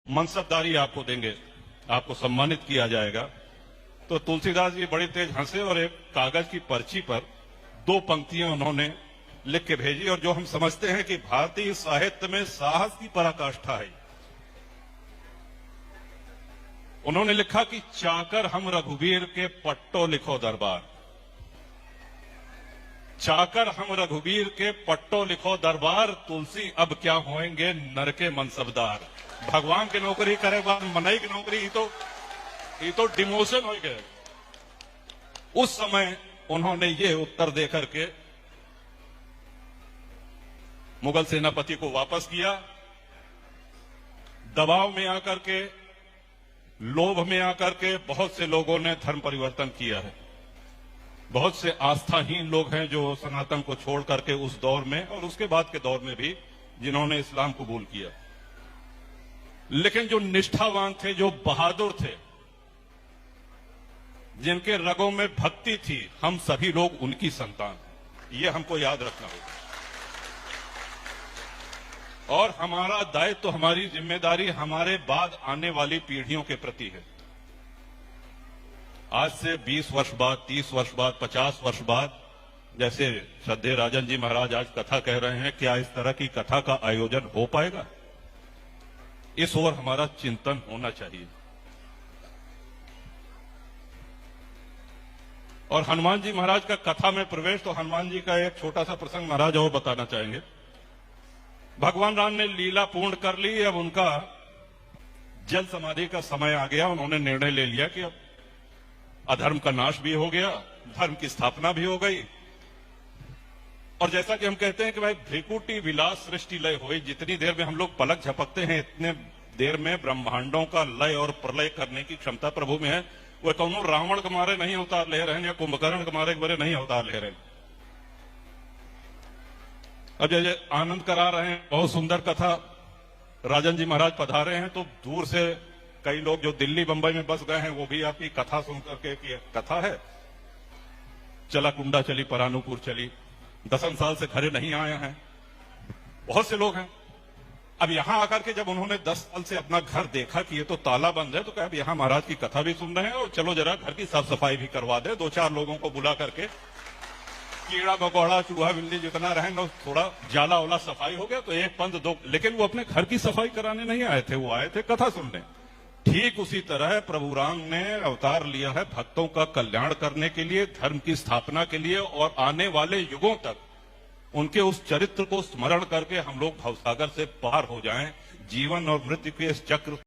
मनसबदारी आपको देंगे, आपको सम्मानित किया जाएगा। तो तुलसीदास जी बड़ी तेज हंसे और एक कागज की पर्ची पर 2 पंक्तियां उन्होंने लिख के भेजी, और जो हम समझते हैं कि भारतीय साहित्य में साहस की पराकाष्ठा है। उन्होंने लिखा कि चाकर हम रघुवीर के पट्टो लिखो दरबार, चाकर हम रघुवीर के पट्टो लिखो दरबार, तुलसी अब क्या होएंगे नर के मनसबदार। भगवान की नौकरी करे बाद मनई की नौकरी, ये तो डिमोशन हो गए। उस समय उन्होंने ये उत्तर देकर के मुगल सेनापति को वापस किया। दबाव में आकर के, लोभ में आकर के बहुत से लोगों ने धर्म परिवर्तन किया है। बहुत से आस्थाहीन लोग हैं जो सनातन को छोड़ करके उस दौर में और उसके बाद के दौर में भी जिन्होंने इस्लाम कबूल किया। लेकिन जो निष्ठावान थे, जो बहादुर थे, जिनके रगों में भक्ति थी, हम सभी लोग उनकी संतान हैं। ये हमको याद रखना होगा। और हमारा दायित्व, हमारी जिम्मेदारी हमारे बाद आने वाली पीढ़ियों के प्रति है। आज से 20 वर्ष बाद, 30 वर्ष बाद, 50 वर्ष बाद, जैसे श्रद्धेय राजन जी महाराज आज कथा कह रहे हैं, क्या इस तरह की कथा का आयोजन हो पाएगा? इस ओर हमारा चिंतन होना चाहिए। और हनुमान जी महाराज का कथा में प्रवेश, तो हनुमान जी का एक छोटा सा प्रसंग महाराज और बताना चाहेंगे। भगवान राम ने लीला पूर्ण कर ली, अब उनका जल समाधि का समय आ गया। उन्होंने निर्णय ले लिया कि अब अधर्म का नाश भी हो गया, धर्म की स्थापना भी हो गई। और जैसा कि हम कहते हैं कि भाई भ्रिकुटी विलास सृष्टि लय होई, जितनी देर में हम लोग पलक झपकते हैं, इतने देर में ब्रह्मांडों का लय और प्रलय करने की क्षमता प्रभु में है। वो कौनो रावण के मारे नहीं अवतार ले रहे हैं या कुंभकर्ण के मारे नहीं अवतार ले रहे हैं। अब जैसे आनंद करा रहे हैं, बहुत सुंदर कथा राजन जी महाराज पधारे हैं, तो दूर से कई लोग जो दिल्ली बंबई में बस गए हैं वो भी आपकी कथा सुन करके, कि कथा है, चला कुंडा चली परानुपुर चली, 10 साल से घरे नहीं आए हैं, बहुत से लोग हैं। अब यहां आकर के जब उन्होंने 10 साल से अपना घर देखा कि ये तो ताला बंद है, तो क्या अब यहां महाराज की कथा भी सुन रहे हैं और चलो जरा घर की साफ सफाई भी करवा दे, 2-4 लोगों को बुला करके, कीड़ा मकोड़ा चूहा बिल्ली जितना रहे ना, थोड़ा जाला वाला सफाई हो गया तो एक पंथ 2। लेकिन वो अपने घर की सफाई कराने नहीं आए थे, वो आए थे कथा सुनने। ठीक उसी तरह प्रभु राम ने अवतार लिया है भक्तों का कल्याण करने के लिए, धर्म की स्थापना के लिए, और आने वाले युगों तक उनके उस चरित्र को स्मरण करके हम लोग भवसागर से पार हो जाएं, जीवन और मृत्यु के इस चक्र